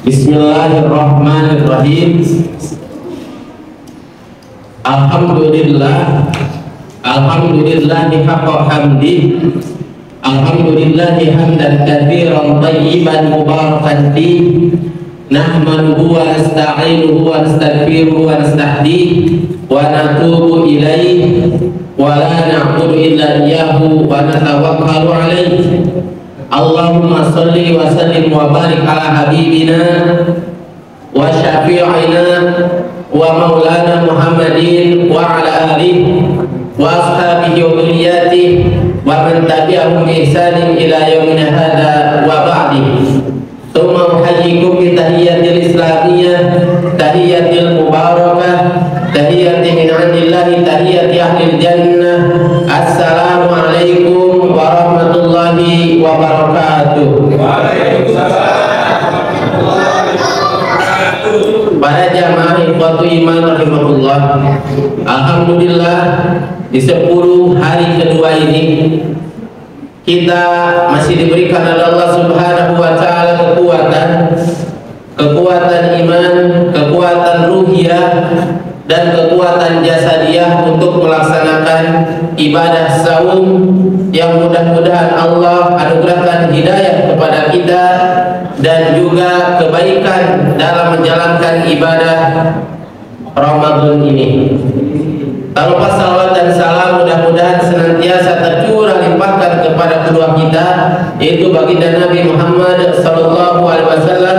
Bismillahirrahmanirrahim. Alhamdulillah haqqa hamdi. Alhamdulillahi hamdan katsiran thayyiban mubarakan fi. Nahmaduhu wa nasta'inuhu wa nastaghfiruhu wa nastahdihi wa natubu ilaihi wa la na'budu illa iyyahu wa natawakkalu alaihi. Allahumma sholli wa sallim wa barik ala habibina wa syafi'ina wa maulana Muhammadin wa ala alihi wa ashabihi wa dhurriyyatihi wa man tabi'ahum bi ihsanin ila yaumina hadza wa ba'di. Tsumma uhayyikum bi tahiyyatil islamiyyah, tahiyyatil mubarakah, tahiyyati min 'indillahi, tahiyyati ahlil jannah. Assalamu alaikum warahmatullahi wabarakatuh. Para jamaah ikhwatu iman rahimahullah, alhamdulillah di 10 hari kedua ini kita masih diberikan oleh Allah Subhanahu wa taala kekuatan iman, kekuatan ruhiyah dan kekuatan jasadiah untuk melaksanakan ibadah saum yang mudah-mudahan Allah anugerahkan hidayah kepada kita dan juga kebaikan dalam menjalankan ibadah Ramadan ini. Tak lupa salawat dan salam mudah-mudahan senantiasa tercurah limpahkan kepada kedua kita, yaitu baginda Nabi Muhammad sallallahu alaihi wasallam,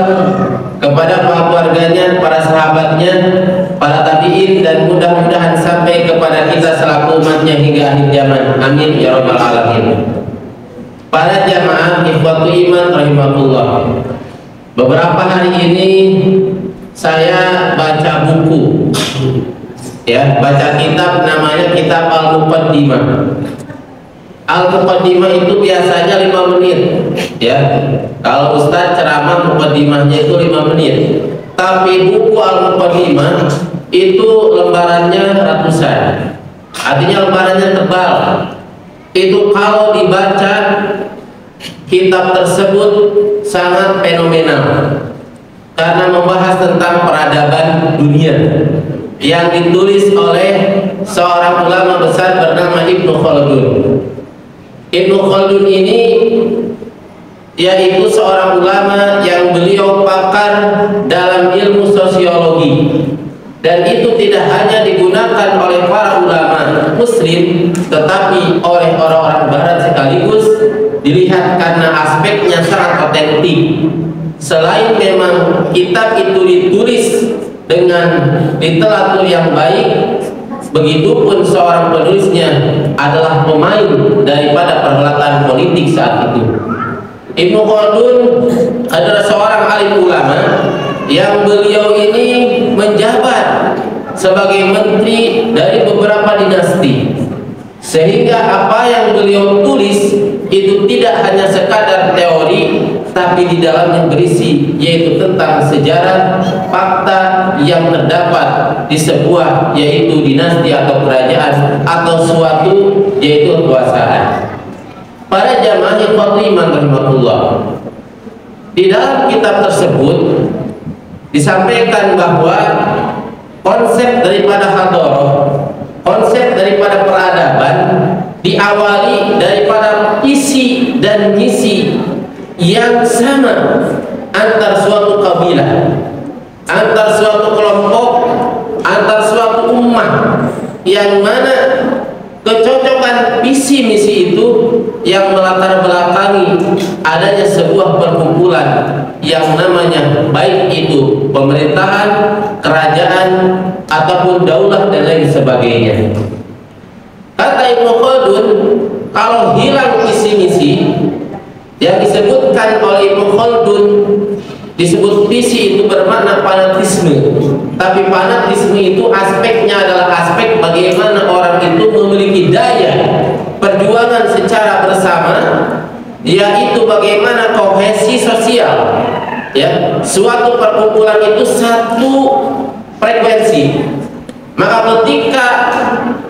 kepada para keluarganya, para sahabatnya, para tabi'in, dan mudah-mudahan sampai kepada kita selaku umatnya hingga akhir zaman. Amin ya rabbal alamin. Para jamaah ikhwatu iman rahimahullah, beberapa hari ini saya baca buku, baca kitab namanya kitab Al-Muqaddimah. Al-Muqaddimah itu biasanya 5 menit, Kalau Ustaz ceramah muqaddimahnya itu 5 menit. Tapi buku Al-Muqaddimah itu lembarannya ratusan. Artinya lembarannya tebal. Itu kalau dibaca kitab tersebut sangat fenomenal karena membahas tentang peradaban dunia yang ditulis oleh seorang ulama besar bernama Ibnu Khaldun. Ibnu Khaldun ini yaitu seorang ulama yang beliau pakar dalam ilmu sosiologi, dan itu tidak hanya digunakan oleh para ulama muslim tetapi oleh orang-orang barat sekaligus, dilihat karena aspeknya sangat otentik. Selain memang kitab itu ditulis dengan literatur yang baik, begitupun seorang penulisnya adalah pemain daripada perhelatan politik saat itu. Ibnu Khaldun adalah seorang alim ulama yang beliau ini menjabat sebagai menteri dari beberapa dinasti, sehingga apa yang beliau tulis itu tidak hanya sekadar teori, tapi di dalamnya berisi yaitu tentang sejarah, fakta yang terdapat di sebuah yaitu dinasti atau kerajaan atau suatu yaitu kekuasaan. Para jamaah ikhwatu iman rahimahullah, di dalam kitab tersebut disampaikan bahwa konsep daripada hadharah, konsep daripada peradaban diawali daripada isi dan misi yang sama antar suatu kabilah, antar suatu kelompok, antar suatu ummah, yang mana kecocokan visi misi itu yang melatar belakangi adanya sebuah perkumpulan yang namanya baik itu pemerintahan, kerajaan ataupun daulah dan lain sebagainya. Kata Ibnu Khaldun, kalau hilang visi misi yang disebutkan oleh Ibnu Khaldun, disebut visi itu bermakna fanatisme. Tapi fanatisme itu aspeknya adalah aspek bagaimana orang itu memiliki daya perjuangan secara bersama, yaitu bagaimana kohesi sosial, suatu perkumpulan itu satu frekuensi. Maka ketika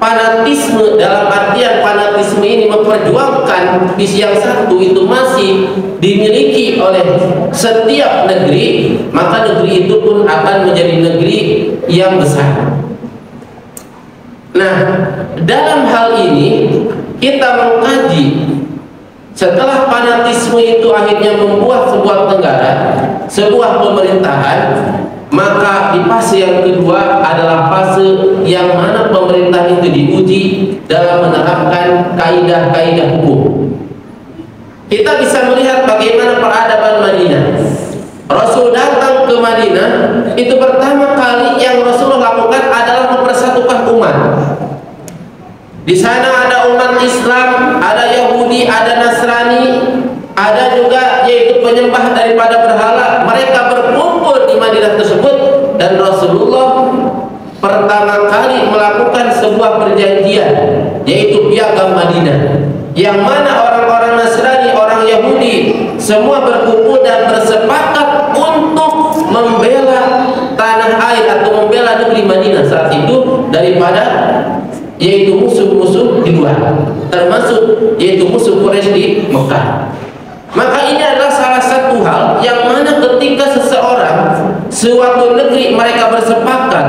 fanatisme, dalam artian fanatisme ini memperjuangkan visi yang satu, itu masih dimiliki oleh setiap negeri, maka yang besar. Nah, dalam hal ini kita mengkaji, setelah fanatisme itu akhirnya membuat sebuah negara, sebuah pemerintahan, maka di fase yang kedua adalah fase yang mana pemerintah itu diuji dalam menerapkan kaidah-kaidah hukum. Kita bisa melihat bagaimana peradaban Madinah. Rasul datang ke Madinah, itu pertama kali yang Rasulullah lakukan adalah mempersatukan umat. Di sana ada umat Islam, ada Yahudi, ada Nasrani, ada juga yaitu penyembah daripada berhala. Mereka berkumpul di Madinah tersebut, dan Rasulullah pertama kali melakukan sebuah perjanjian, yaitu Piagam Madinah, yang mana orang-orang Nasrani, orang Yahudi semua berkumpul dan bersepakat untuk membela tanah air atau membela negeri Madinah saat itu daripada yaitu musuh-musuh di luar, termasuk yaitu musuh Quraisy di Mekah. Maka ini adalah salah satu hal yang mana ketika seseorang, suatu negeri mereka bersepakat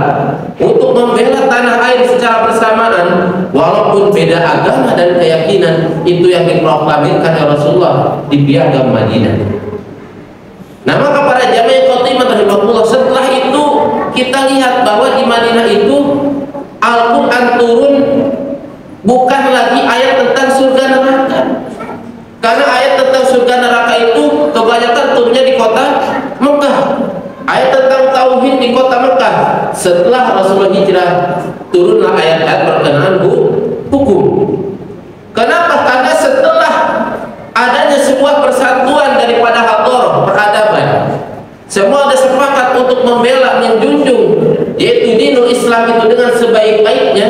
untuk membela tanah air secara bersamaan, walaupun beda agama dan keyakinan, itu yang diproklamirkan oleh Rasulullah di Piagam Madinah. Nah, maka para jamaah khotimah rahimahullah, setelah itu kita lihat bahwa di Madinah itu Al-Quran turun bukan lagi ayat tentang surga neraka, karena ayat tentang surga neraka itu kebanyakan turunnya di kota Mekah. Ayat tentang tauhid di kota Mekah. Setelah Rasulullah hijrah, turunlah ayat-ayat berkenaan hukum. Kenapa? Karena setelah adanya sebuah persatuan daripada hadharah, peradaban, semua ada sepakat untuk membela, menjunjung yaitu dinul Islam itu dengan sebaik-baiknya,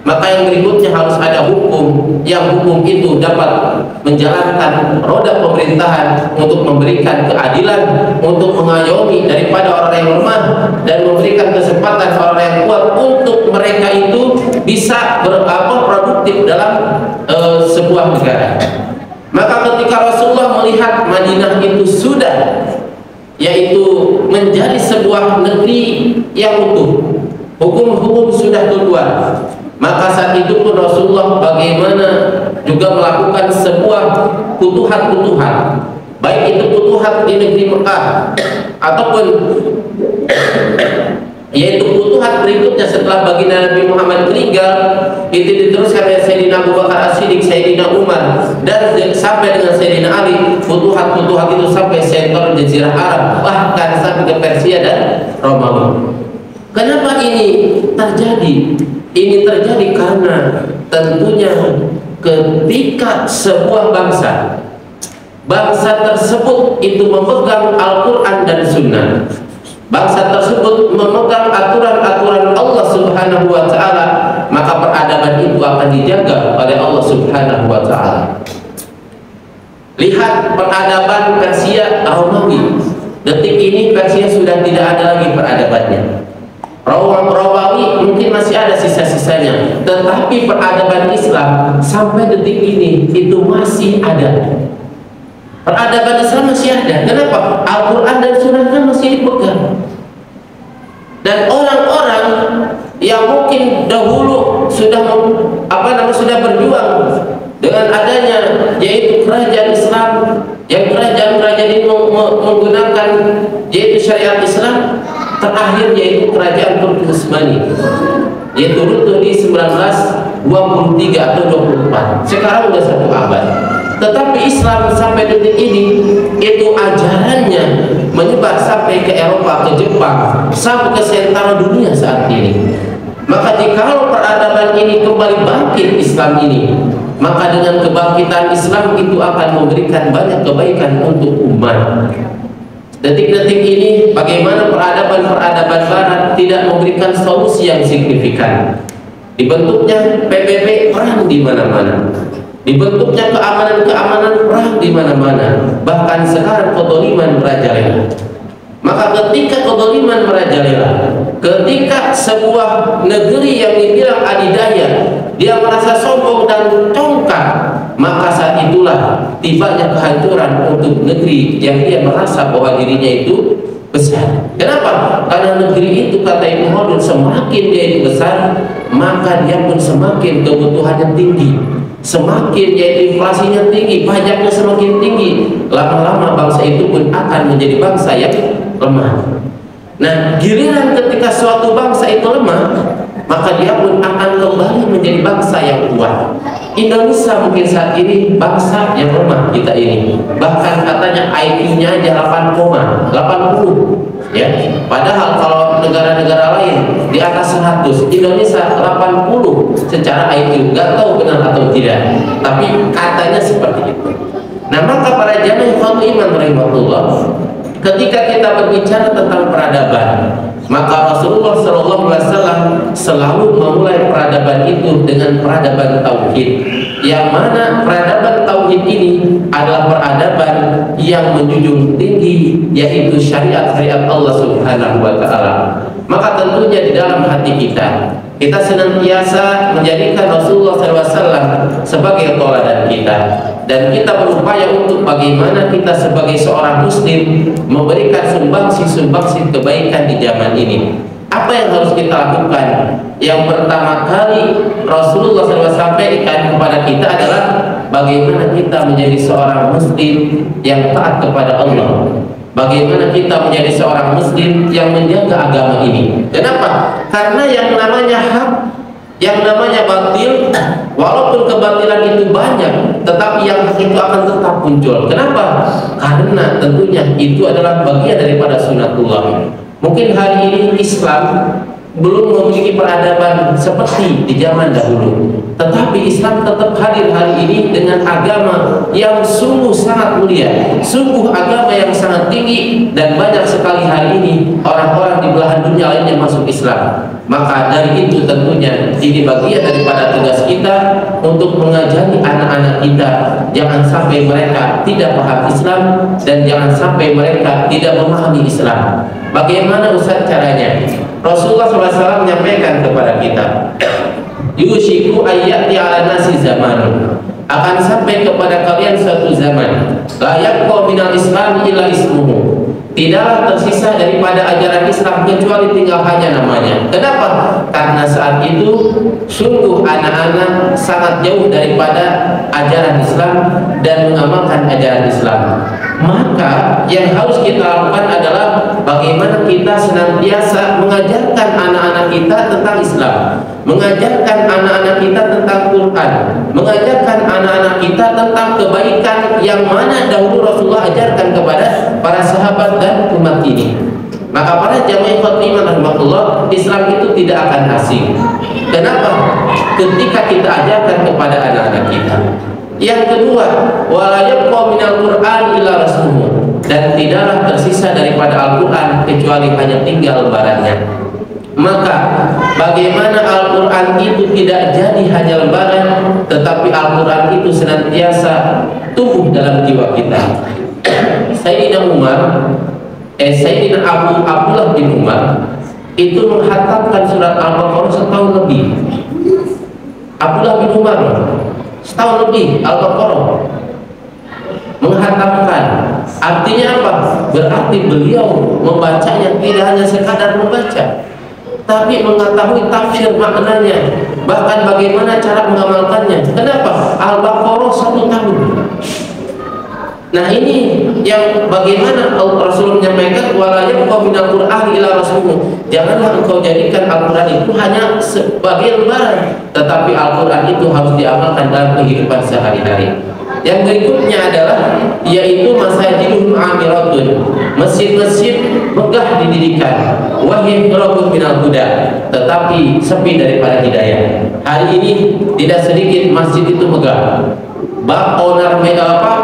maka yang berikutnya harus ada hukum, yang hukum itu dapat menjalankan roda pemerintahan untuk memberikan keadilan, untuk mengayomi daripada orang yang lemah, dan memberikan kesempatan orang yang kuat untuk mereka itu bisa produktif dalam sebuah negara. Maka ketika Rasulullah melihat Madinah itu sudah yaitu menjadi sebuah negeri yang utuh, hukum-hukum sudah keluar, maka saat itu pun Rasulullah bagaimana juga melakukan sebuah futuhat-futuhat, baik itu futuhat di negeri Mekah ataupun yaitu futuhat berikutnya setelah baginda Nabi Muhammad meninggal, itu diteruskan oleh Sayyidina Abu Bakar As-Siddiq, Sayyidina Umar, dan sampai dengan Sayyidina Ali. Futuhat-futuhat itu sampai sektor Jazirah Arab, bahkan sampai ke Persia dan Romawi. Kenapa ini terjadi? Ini terjadi karena tentunya ketika sebuah bangsa tersebut itu memegang Al-Quran dan Sunnah, bangsa tersebut memegang aturan-aturan Allah Subhanahu wa Ta'ala, maka peradaban itu akan dijaga oleh Allah Subhanahu wa Ta'ala. Lihat peradaban Persia Romawi. Detik ini Persia sudah tidak ada lagi peradabannya. Romawi mungkin masih ada sisa-sisanya, tetapi peradaban Islam sampai detik ini itu masih ada. Peradaban Islam masih ada. Kenapa? Al-Quran dan Sunnah kan masih dipegang. Dan orang-orang yang mungkin dahulu sudah berjuang dengan adanya yaitu kerajaan Islam, yang kerajaan-kerajaan ini menggunakan yaitu syariat Islam, terakhir yaitu kerajaan Turki Utsmani, yaitu runtuh di 1923 atau 24. Sekarang sudah 1 abad. Tetapi Islam sampai detik ini itu ajarannya menyebar sampai ke Eropa, ke Jepang, sampai ke seantero dunia saat ini. Maka jikalau peradaban ini kembali bangkit Islam ini, maka dengan kebangkitan Islam itu akan memberikan banyak kebaikan untuk umat. Detik-detik ini bagaimana peradaban-peradaban barat tidak memberikan solusi yang signifikan. Dibentuknya PBB perang di mana-mana, dibentuknya keamanan-keamanan perang di mana-mana, bahkan sekarang kezaliman merajalela. Maka ketika kezaliman merajalela, ketika sebuah negeri yang dibilang adidaya dia merasa sombong dan congkak, maka saat itulah tibanya kehancuran untuk negeri yang dia merasa bahwa dirinya itu besar. Kenapa? Karena negeri itu, kata Ibnu Khaldun, pun semakin dia itu besar, maka dia pun semakin kebutuhannya tinggi, semakin yaitu inflasinya tinggi, pajaknya semakin tinggi. Lama-lama bangsa itu pun akan menjadi bangsa yang lemah. Nah, giliran ketika suatu bangsa itu lemah, maka dia pun akan kembali menjadi bangsa yang kuat. Indonesia mungkin saat ini bangsa yang lemah kita ini. Bahkan katanya IQ-nya aja 80, ya. Padahal kalau negara-negara lain di atas 100, Indonesia 80 secara IQ. Gak tahu benar atau tidak, tapi katanya seperti itu. Nah, maka para jamaah iman rahimahullah, ketika kita berbicara tentang peradaban, maka Rasulullah SAW selalu memulai peradaban itu dengan peradaban tauhid, yang mana peradaban tauhid ini adalah peradaban yang menjunjung tinggi, yaitu syariat-syariat Allah Subhanahu wa Ta'ala. Maka tentunya di dalam hati kita senantiasa menjadikan Rasulullah SAW sebagai tauladan kita, dan kita berupaya untuk bagaimana kita sebagai seorang muslim memberikan sumbangsi kebaikan di zaman ini. Apa yang harus kita lakukan? Yang pertama kali Rasulullah SAW sampaikan kepada kita adalah bagaimana kita menjadi seorang muslim yang taat kepada Allah, bagaimana kita menjadi seorang muslim yang menjaga agama ini. Kenapa? Karena yang namanya hak, yang namanya batil, walaupun kebatilan itu banyak, tetapi yang hak itu akan tetap muncul. Kenapa? Karena tentunya itu adalah bagian daripada sunatullah. Mungkin hari ini Islam belum memiliki peradaban seperti di zaman dahulu, tetapi Islam tetap hadir hari ini dengan agama yang sungguh sangat mulia, sungguh agama yang sangat tinggi, dan banyak sekali hari ini orang-orang di belahan dunia lainnya masuk Islam. Maka dari itu tentunya ini bagian daripada tugas kita untuk mengajari anak-anak kita, jangan sampai mereka tidak paham Islam dan jangan sampai mereka tidak memahami Islam. Bagaimana Ustaz caranya? Rasulullah SAW menyampaikan kepada kita, yushiku ayyati ala nasi zamanun, akan sampai kepada kalian suatu zaman, la yaqqa minal islam illa ismuhu, tidaklah tersisa daripada ajaran Islam kecuali tinggal hanya namanya. Kenapa? Karena saat itu sungguh anak-anak sangat jauh daripada ajaran Islam dan mengamalkan ajaran Islam. Maka yang harus kita lakukan adalah bagaimana kita senantiasa mengajarkan anak-anak kita tentang Islam, mengajarkan anak-anak kita tentang Quran, mengajarkan anak-anak kita tentang kebaikan yang mana dahulu Rasulullah ajarkan kepada para sahabat dan umat ini. Maka para jamaah iman rahimahullah, Islam itu tidak akan asing. Kenapa? Ketika kita ajarkan kepada anak-anak kita. Yang kedua, wala yabqa minal Qur'an illa rasmuhu, dan tidaklah tersisa daripada Al-Quran kecuali hanya tinggal lembarannya. Maka bagaimana Al-Quran itu tidak jadi hanya lembaran, tetapi Al-Quran itu senantiasa tumbuh dalam jiwa kita. Sayyidina Abdullah bin Umar itu menghatamkan surat Al-Baqarah setahun lebih. Abdullah bin Umar setahun lebih Al-Baqarah menghatamkan. Artinya apa? Berarti beliau membacanya tidak hanya sekadar membaca, tapi mengetahui tafsir maknanya, bahkan bagaimana cara mengamalkannya. Kenapa? Al-Baqarah 1 tahun. Nah, ini yang bagaimana Rasul menyampaikan, wala yabqa minal Qur'ani illa rasmuhu. Janganlah engkau jadikan Al-Quran itu hanya sebagai lembaran, tetapi Al-Quran itu harus diamalkan dalam kehidupan sehari-hari. Yang berikutnya adalah yaitu masajidul amiratun, masjid-masjid megah didirikan, wahyi rabun minal huda, tetapi sepi daripada hidayah. Hari ini tidak sedikit masjid itu megah,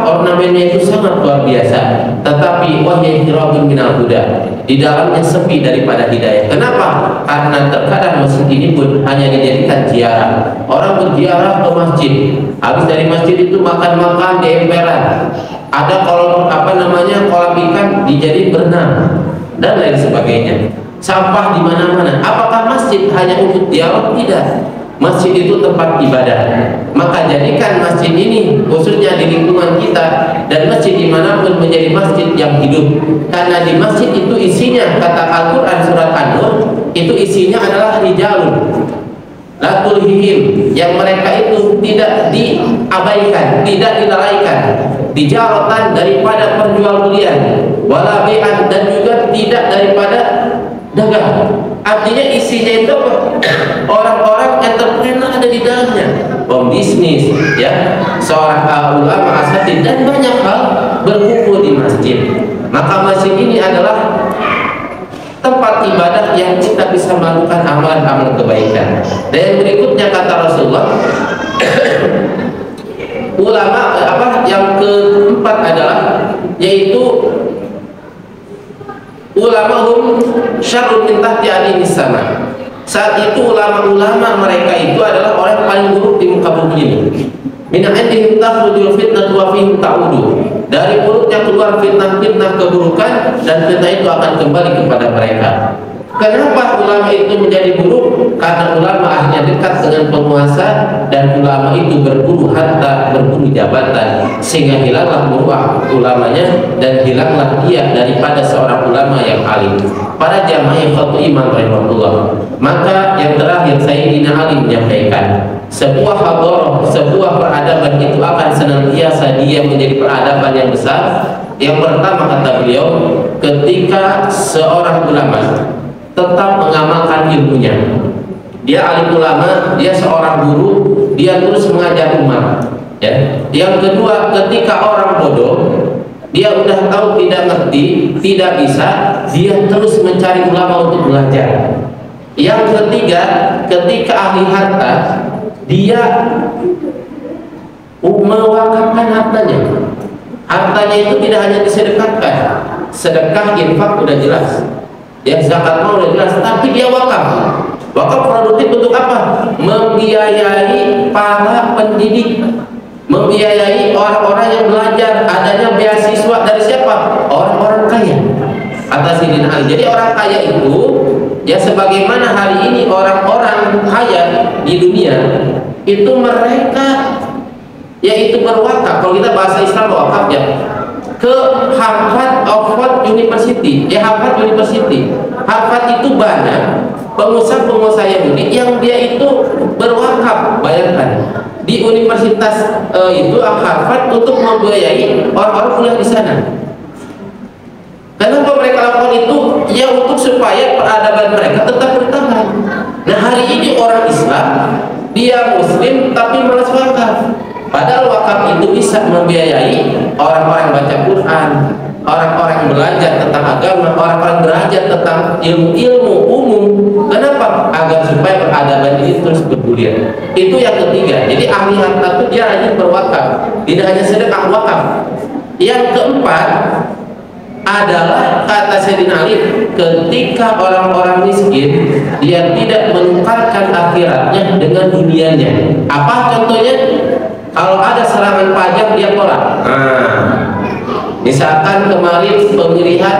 ornamennya itu sangat luar biasa, tetapi wahyi rabun minal huda, di dalamnya sepi daripada hidayah. Kenapa? Karena terkadang masjid ini pun hanya dijadikan ziarah. Orang berziarah ke masjid, habis dari masjid itu makan-makan di emperan, ada kolam kolam ikan dijadi berenang dan lain sebagainya. Sampah di mana-mana. Apakah masjid hanya untuk dialog? Tidak. Masjid itu tempat ibadah. Maka jadikan masjid ini khususnya di lingkungan kita dan masjid dimanapun menjadi masjid yang hidup. Karena di masjid itu isinya, kata Al-Quran surat An-Nur, itu isinya adalah rijalun la tulhihim, yang mereka itu tidak diabaikan, tidak dilalaikan, tijaratan daripada perjualbelian, wala bai'an, dan juga tidak daripada dagang. Artinya isinya itu orang-orang entrepreneur ada di dalamnya, pembisnis, ya, seorang ulama asatidz, dan banyak hal berkumpul di masjid. Maka masjid ini adalah tempat ibadah yang kita bisa melakukan amalan-amalan kebaikan. Dan yang berikutnya kata Rasulullah, ulama yang keempat adalah yaitu ulamahum syarrun min tahti adhimis sama. Saat itu ulama-ulama mereka itu adalah orang paling buruk di muka bumi ini. Min indihim takhrujul fitnah wa fihim ta'udu. Dari mulutnya keluar fitnah-fitnah keburukan, dan fitnah itu akan kembali kepada mereka. Kenapa ulama itu menjadi buruk? Karena ulama akhirnya dekat dengan penguasa, dan ulama itu berburu harta, berburu jabatan, sehingga hilanglah muruah ulamanya, dan hilanglah dia daripada seorang ulama yang alim. Para jamaah yang iman rahimahullah. Maka yang terakhir Sayyidina Ali menyampaikan, sebuah hadarah, sebuah peradaban itu akan senantiasa dia menjadi peradaban yang besar. Yang pertama kata beliau, ketika seorang ulama tetap mengamalkan ilmunya. Dia alim ulama, dia seorang guru, dia terus mengajar umat. Ya. Yang kedua, ketika orang bodoh, dia udah tahu tidak ngerti, tidak bisa, dia terus mencari ulama untuk belajar. Yang ketiga, ketika ahli harta, dia mewakafkan hartanya. Hartanya itu tidak hanya disedekahkan, sedekah infak udah jelas, ya, zakat mau udah jelas, tapi dia wakaf. Wakaf produktif untuk apa? Membiayai para pendidik, membiayai orang-orang yang belajar. Adanya beasiswa dari siapa? Orang-orang kaya. Atas Sayyidina Ali. Jadi orang kaya itu, ya, sebagaimana hari ini orang-orang kaya di dunia itu mereka yaitu berwakaf. Kalau kita bahasa Islam wakaf, ya, ke Harvard Oxford University. Ya, Harvard University. Harvard itu banyak pengusaha-pengusaha Yahudi yang dia itu berwakaf. Bayangkan, di universitas itu Harvard untuk membiayai orang-orang kuliah di sana. Kenapa mereka lakukan itu? Ya, untuk supaya peradaban mereka tetap bertahan. Nah, hari ini orang Islam, dia Muslim tapi malas wakaf. Padahal wakaf itu bisa membiayai orang-orang baca Quran, orang-orang belajar tentang agama, orang-orang belajar tentang ilmu-ilmu umum. Kenapa? Agar supaya peradaban ini terus bergulir. Itu yang ketiga. Jadi ahli harta itu dia rajin berwakaf, tidak hanya sedekah wakaf. Yang keempat adalah kata Sayyidina Ali, ketika orang-orang miskin dia tidak menukarkan akhiratnya dengan dunianya. Apa contohnya? Kalau ada serangan pajak dia tolak. Misalkan kemarin pemilihan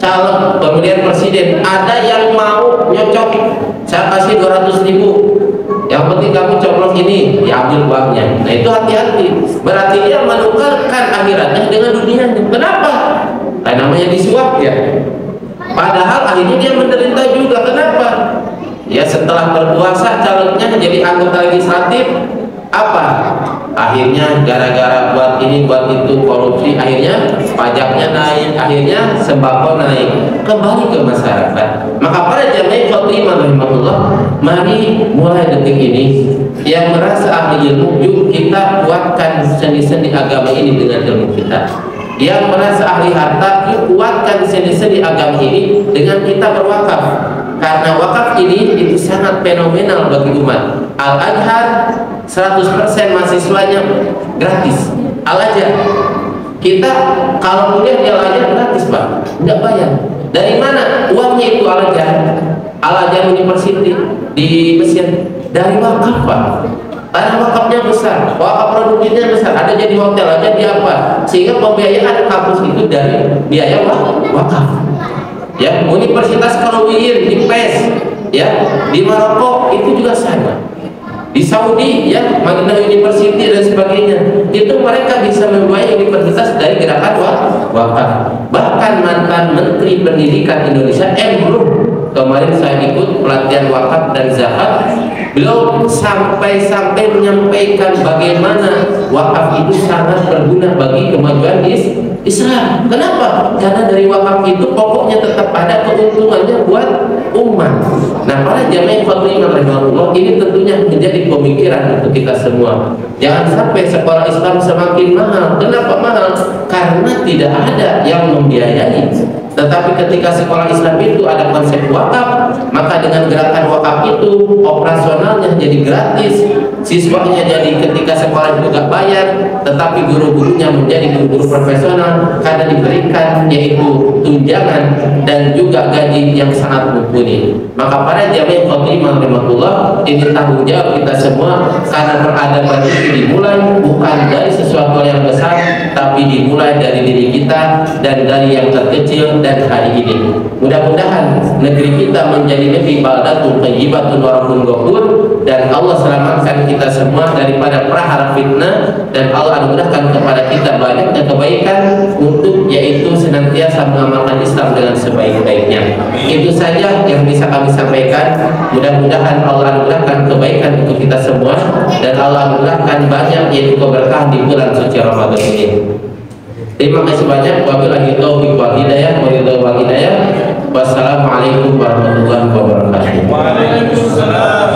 calon, pemilihan presiden, ada yang mau nyocok, saya kasih 200.000, yang penting kamu coblos ini, diambil uangnya. Nah, itu hati-hati. Berarti dia menukarkan akhiratnya dengan dunianya. Kenapa? Nah, namanya disuap, ya. Padahal akhirnya dia menderita juga. Kenapa? Ya, setelah berkuasa calonnya jadi anggota legislatif, apa? Akhirnya gara-gara buat ini buat itu korupsi, akhirnya pajaknya naik, akhirnya sembako naik, kembali ke masyarakat. Maka para jamaah khotimah rahimahullah, mari mulai detik ini yang merasa ahli ilmu, yuk kita kuatkan sendi-sendi agama ini dengan ilmu kita. Yang merasa ahli harta, yuk kuatkan sendi-sendi agama ini dengan kita berwakaf. Karena wakaf ini itu sangat fenomenal bagi umat. Al-Azhar 100% mahasiswanya gratis. Al-Azhar, kita kalau kuliah di Al-Azhar gratis, Pak, nggak bayar. Dari mana uangnya itu? Al-Azhar, Al-Azhar University di Mesir. Dari wakaf, Pak. Karena wakafnya besar, wakaf produktifnya besar. Ada jadi hotel aja di apa? Sehingga pembiayaan kampus itu dari biaya wakaf. Ya, Universitas Qarawiyyin di Fez, ya, di Maroko itu juga sama. Di Saudi, ya, Madinah University dan sebagainya, itu mereka bisa membiayai universitas dari gerakan wakaf. Bahkan mantan Menteri Pendidikan Indonesia kemarin saya ikut pelatihan wakaf dan zakat. Beliau sampai menyampaikan bagaimana wakaf itu sangat berguna bagi kemajuan Islam. Kenapa? Karena dari wakaf itu pokoknya tetap ada keuntungannya buat umat. Nah, para jamaah khotbah rahimahullah, ini tentunya menjadi pemikiran untuk kita semua. Jangan sampai sekolah Islam semakin mahal. Kenapa mahal? Karena tidak ada yang membiayai. Tetapi ketika sekolah Islam itu ada konsep wakaf, maka dengan gerakan wakaf itu operasionalnya jadi gratis, siswanya jadi ketika sekolah itu gak bayar, tetapi guru-gurunya menjadi guru-guru profesional karena diberikan yaitu tunjangan dan juga gaji yang sangat mumpuni. Maka para jamaah khotbah rahimahullah, ini tanggung jawab kita semua, karena peradaban itu dimulai bukan dari sesuatu yang besar, tapi dimulai dari diri kita dan dari yang terkecil. Dan hari ini mudah-mudahan negeri kita menjadi negeri baldatun thayyibatun wa rabbun ghafur, dan Allah selamatkan kita semua daripada prahara fitnah, dan Allah anugerahkan kepada kita banyaknya kebaikan untuk yaitu senantiasa mengamalkan Islam dengan sebaik-baiknya. Itu saja yang bisa kami sampaikan. Mudah-mudahan Allah anugerahkan kebaikan untuk kita semua, dan Allah anugerahkan banyak yaitu keberkahan di bulan suci Ramadan ini. Terima kasih banyak. Wabillahi taufiq wal hidayah. Wassalamualaikum warahmatullahi wabarakatuh. Waalaikumsalam.